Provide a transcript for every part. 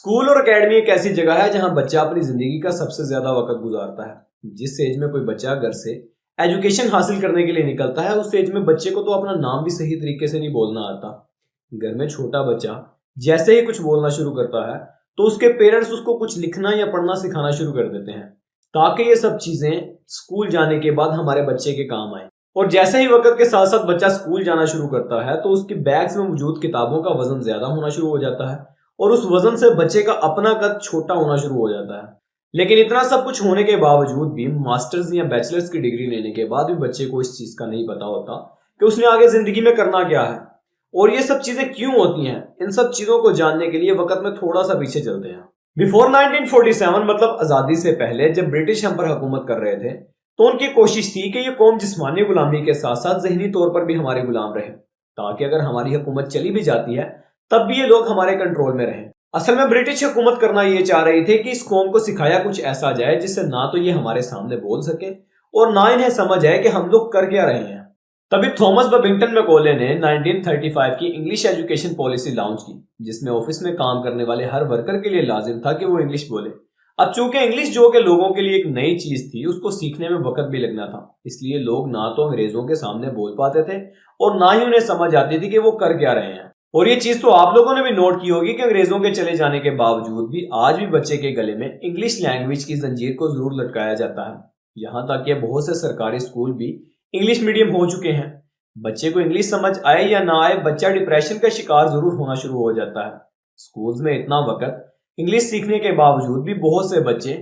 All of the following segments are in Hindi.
स्कूल और एकेडमी एक ऐसी जगह है जहां बच्चा अपनी जिंदगी का सबसे ज्यादा वक्त गुजारता है। जिस एज में कोई बच्चा घर से एजुकेशन हासिल करने के लिए निकलता है, उस एज में बच्चे को तो अपना नाम भी सही तरीके से नहीं बोलना आता। घर में छोटा बच्चा जैसे ही कुछ बोलना शुरू करता है तो उसके पेरेंट्स उसको कुछ लिखना या पढ़ना सिखाना शुरू कर देते हैं, ताकि ये सब चीजें स्कूल जाने के बाद हमारे बच्चे के काम आए। और जैसे ही वक्त के साथ साथ बच्चा स्कूल जाना शुरू करता है तो उसके बैग्स में मौजूद किताबों का वजन ज्यादा होना शुरू हो जाता है और उस वजन से बच्चे का अपना कद छोटा होना शुरू हो जाता है। लेकिन इतना सब कुछ होने के बावजूद भी, मास्टर्स या बैचलर्स की डिग्री लेने के बाद भी बच्चे को इस चीज का नहीं पता होता कि उसने आगे जिंदगी में करना क्या है और ये सब चीजें क्यों होती हैं। इन सब चीजों को जानने के लिए वक्त में थोड़ा सा पीछे चलते हैं। बिफोर 1947 मतलब आजादी से पहले, जब ब्रिटिश हम पर हुकूमत कर रहे थे, तो उनकी कोशिश थी कि ये कौम जिस्मानी गुलामी के साथ साथ जहनी तौर पर भी हमारे गुलाम रहे, ताकि अगर हमारी हुकूमत चली भी जाती है तब भी ये लोग हमारे कंट्रोल में रहें। असल में ब्रिटिश हुकूमत करना ये चाह रही थी कि इस कौम को सिखाया कुछ ऐसा जाए जिससे ना तो ये हमारे सामने बोल सके और ना इन्हें समझ आए कि हम लोग कर क्या रहे हैं। तभी थॉमस बबिंगटन मैकॉले ने 1935 की इंग्लिश एजुकेशन पॉलिसी लॉन्च की, जिसमें ऑफिस में काम करने वाले हर वर्कर के लिए लाजिम था कि वो इंग्लिश बोले। अब चूंकि इंग्लिश जो के लोगों के लिए एक नई चीज थी, उसको सीखने में वक्त भी लगना था, इसलिए लोग ना तो अंग्रेजों के सामने बोल पाते थे और ना ही उन्हें समझ आती थी कि वो कर क्या रहे हैं। और ये चीज तो आप लोगों ने भी नोट की होगी कि अंग्रेजों के चले जाने के बावजूद भी आज भी बच्चे के गले में इंग्लिश लैंग्वेज की जंजीर को जरूर लटकाया जाता है। यहाँ तक कि बहुत से सरकारी स्कूल भी इंग्लिश मीडियम हो चुके हैं। बच्चे को इंग्लिश समझ आए या ना आए, बच्चा डिप्रेशन का शिकार जरूर होना शुरू हो जाता है। स्कूल्स में इतना वक्त इंग्लिश सीखने के बावजूद भी बहुत से बच्चे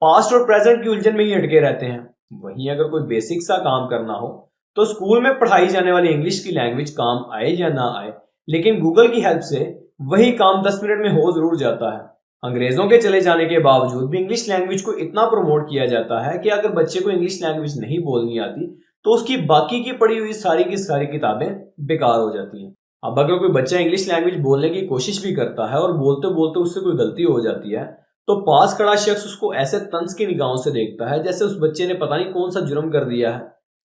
पास्ट और प्रेजेंट की उलझन में ही अटके रहते हैं। वहीं अगर कोई बेसिक सा काम करना हो तो स्कूल में पढ़ाई जाने वाली इंग्लिश की लैंग्वेज काम आए या ना आए, लेकिन गूगल की हेल्प से वही काम 10 मिनट में हो जरूर जाता है। अंग्रेजों के चले जाने के बावजूद भी इंग्लिश लैंग्वेज को इतना प्रमोट किया जाता है कि अगर बच्चे को इंग्लिश लैंग्वेज नहीं बोलनी आती तो उसकी बाकी की पढ़ी हुई सारी की सारी किताबें बेकार हो जाती हैं। अब अगर कोई बच्चा इंग्लिश लैंग्वेज बोलने की कोशिश भी करता है और बोलते बोलते उससे कोई गलती हो जाती है तो पास खड़ा शख्स उसको ऐसे तंज की निगाहों से देखता है जैसे उस बच्चे ने पता नहीं कौन सा जुर्म कर दिया है।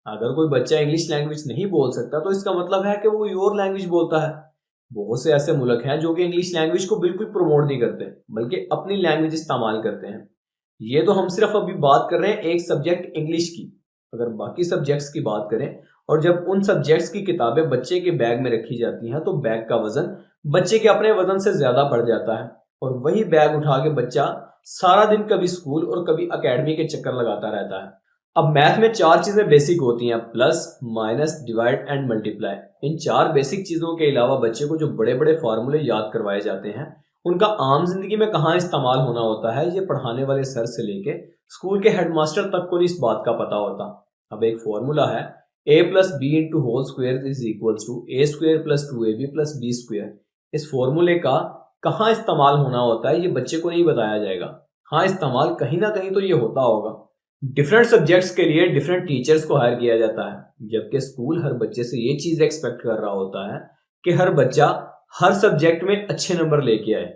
अगर कोई बच्चा इंग्लिश लैंग्वेज नहीं बोल सकता तो इसका मतलब है कि वो कोई और लैंग्वेज बोलता है। बहुत से ऐसे मुल्क हैं जो कि इंग्लिश लैंग्वेज को बिल्कुल प्रमोट नहीं करते, बल्कि अपनी लैंग्वेज इस्तेमाल करते हैं। ये तो हम सिर्फ अभी बात कर रहे हैं एक सब्जेक्ट इंग्लिश की। अगर बाकी सब्जेक्ट्स की बात करें और जब उन सब्जेक्ट्स की किताबें बच्चे के बैग में रखी जाती हैं तो बैग का वजन बच्चे के अपने वजन से ज्यादा बढ़ जाता है और वही बैग उठा के बच्चा सारा दिन कभी स्कूल और कभी एकेडमी के चक्कर लगाता रहता है। अब मैथ में 4 चीजें बेसिक होती हैं, plus, minus, divide and multiply. In 4 basic चीजों के अलावा बच्चे को जो बड़े बड़े फार्मूले याद करवाए जाते हैं, उनका आम जिंदगी में कहाँ इस्तेमाल होना होता है, ये पढ़ाने वाले सर से लेके स्कूल के हेडमास्टर तक को नहीं इस बात का पता होता। अब एक फॉर्मूला है a plus B into whole square is equal to A square plus 2ab plus B square. इस फॉर्मूले का कहाँ इस्तेमाल होना होता है ये बच्चे को नहीं बताया जाएगा। हाँ, इस्तेमाल कहीं ना कहीं तो ये होता होगा। डिफरेंट सब्जेक्ट्स के लिए डिफरेंट टीचर्स को हायर किया जाता है, जबकि स्कूल हर बच्चे से ये चीज एक्सपेक्ट कर रहा होता है कि हर बच्चा हर सब्जेक्ट में अच्छे नंबर लेके आए।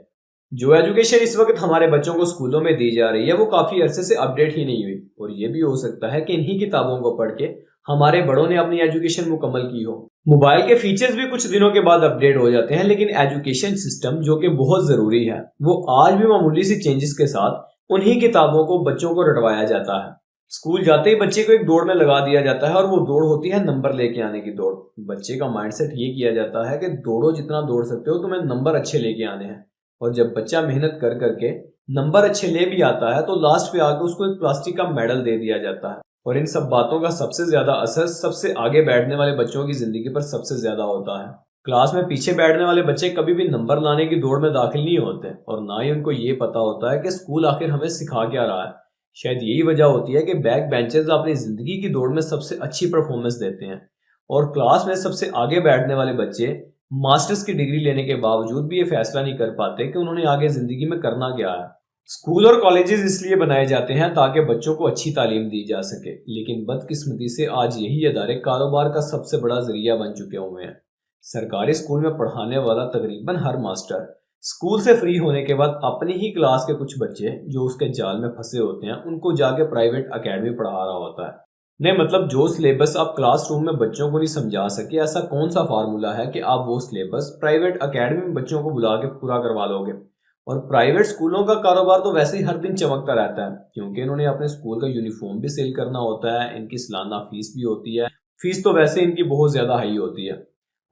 जो एजुकेशन इस वक्त हमारे बच्चों को स्कूलों में दी जा रही है वो काफी अरसे से अपडेट ही नहीं हुई, और ये भी हो सकता है कि इन्हीं किताबों को पढ़ के हमारे बड़ों ने अपनी एजुकेशन मुकम्मल की हो। मोबाइल के फीचर्स भी कुछ दिनों के बाद अपडेट हो जाते हैं, लेकिन एजुकेशन सिस्टम जो कि बहुत जरूरी है वो आज भी मामूली सी चेंजेस के साथ उन्हीं किताबों को बच्चों को रटवाया जाता है। स्कूल जाते ही बच्चे को एक दौड़ में लगा दिया जाता है और वो दौड़ होती है नंबर लेके आने की दौड़। बच्चे का माइंडसेट ये किया जाता है कि दौड़ो, जितना दौड़ सकते हो, तुम्हें नंबर अच्छे लेके आने हैं। और जब बच्चा मेहनत कर करके नंबर अच्छे ले भी आता है तो लास्ट पे आके उसको एक प्लास्टिक का मेडल दे दिया जाता है। और इन सब बातों का सबसे ज्यादा असर सबसे आगे बैठने वाले बच्चों की जिंदगी पर सबसे ज्यादा होता है। क्लास में पीछे बैठने वाले बच्चे कभी भी नंबर लाने की दौड़ में दाखिल नहीं होते और ना ही उनको ये पता होता है कि स्कूल आखिर हमें सिखा क्या रहा है। शायद यही वजह होती है कि बैक बेंचर्स अपनी जिंदगी की दौड़ में सबसे अच्छी परफॉर्मेंस देते हैं और क्लास में सबसे आगे बैठने वाले बच्चे मास्टर्स की डिग्री लेने के बावजूद भी ये फैसला नहीं कर पाते कि उन्होंने आगे जिंदगी में करना क्या है। स्कूल और कॉलेजेस इसलिए बनाए जाते हैं ताकि बच्चों को अच्छी तालीम दी जा सके, लेकिन बदकिस्मती से आज यही अदारे कारोबार का सबसे बड़ा जरिया बन चुके हुए हैं। सरकारी स्कूल में पढ़ाने वाला तकरीबन हर मास्टर स्कूल से फ्री होने के बाद अपनी ही क्लास के कुछ बच्चे जो उसके जाल में फंसे होते हैं उनको जाके प्राइवेट अकेडमी पढ़ा रहा होता है। नहीं मतलब जो सिलेबस आप क्लासरूम में बच्चों को नहीं समझा सके, ऐसा कौन सा फार्मूला है कि आप वो सिलेबस प्राइवेट अकेडमी में बच्चों को बुला के पूरा करवा लोगे। और प्राइवेट स्कूलों का कारोबार तो वैसे ही हर दिन चमकता रहता है, क्योंकि इन्होंने अपने स्कूल का यूनिफॉर्म भी सेल करना होता है, इनकी सालाना फीस भी होती है। फीस तो वैसे इनकी बहुत ज्यादा हाई होती है।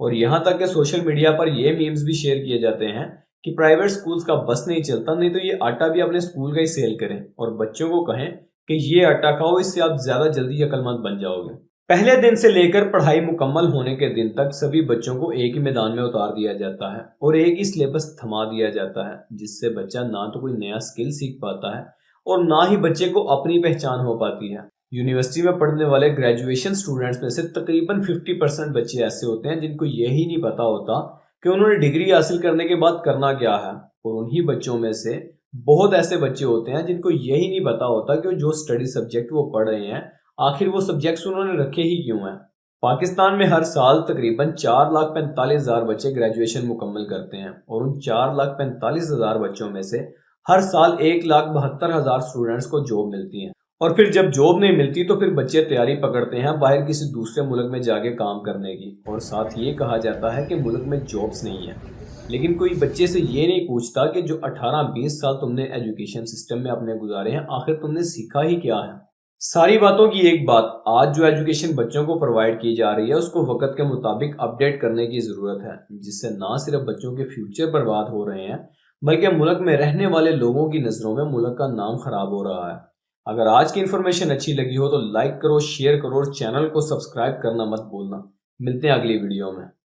और यहाँ तक कि सोशल मीडिया पर ये मीम्स भी शेयर किए जाते हैं कि प्राइवेट स्कूल्स का बस नहीं चलता, नहीं तो ये आटा भी अपने स्कूल का ही सेल करें और बच्चों को कहें कि ये आटा खाओ, इससे आप ज्यादा जल्दी अक्लमंद बन जाओगे। पहले दिन से लेकर पढ़ाई मुकम्मल होने के दिन तक सभी बच्चों को एक ही मैदान में उतार दिया जाता है और एक ही सिलेबस थमा दिया जाता है, जिससे बच्चा ना तो कोई नया स्किल सीख पाता है और ना ही बच्चे को अपनी पहचान हो पाती है। यूनिवर्सिटी में पढ़ने वाले ग्रेजुएशन स्टूडेंट्स में से तकरीबन 50% बच्चे ऐसे होते हैं जिनको यही नहीं पता होता कि उन्होंने डिग्री हासिल करने के बाद करना क्या है। और उन्हीं बच्चों में से बहुत ऐसे बच्चे होते हैं जिनको यही नहीं पता होता कि जो स्टडी सब्जेक्ट वो पढ़ रहे हैं आखिर वो सब्जेक्ट्स उन्होंने रखे ही क्यों हैं। पाकिस्तान में हर साल तकरीबन 4,45,000 बच्चे ग्रेजुएशन मुकम्मल करते हैं और उन 4,45,000 बच्चों में से हर साल 1,72,000 स्टूडेंट्स को जॉब मिलती है। और फिर जब जॉब नहीं मिलती तो फिर बच्चे तैयारी पकड़ते हैं बाहर किसी दूसरे मुल्क में जाके काम करने की, और साथ ये कहा जाता है कि मुल्क में जॉब्स नहीं है। लेकिन कोई बच्चे से ये नहीं पूछता कि जो 18-20 साल तुमने एजुकेशन सिस्टम में अपने गुजारे हैं आखिर तुमने सीखा ही क्या है। सारी बातों की एक बात, आज जो एजुकेशन बच्चों को प्रोवाइड की जा रही है उसको वक्त के मुताबिक अपडेट करने की ज़रूरत है, जिससे ना सिर्फ बच्चों के फ्यूचर बर्बाद हो रहे हैं बल्कि मुल्क में रहने वाले लोगों की नज़रों में मुल्क का नाम खराब हो रहा है। अगर आज की इन्फॉर्मेशन अच्छी लगी हो तो लाइक करो, शेयर करो और चैनल को सब्सक्राइब करना मत भूलना। मिलते हैं अगली वीडियो में।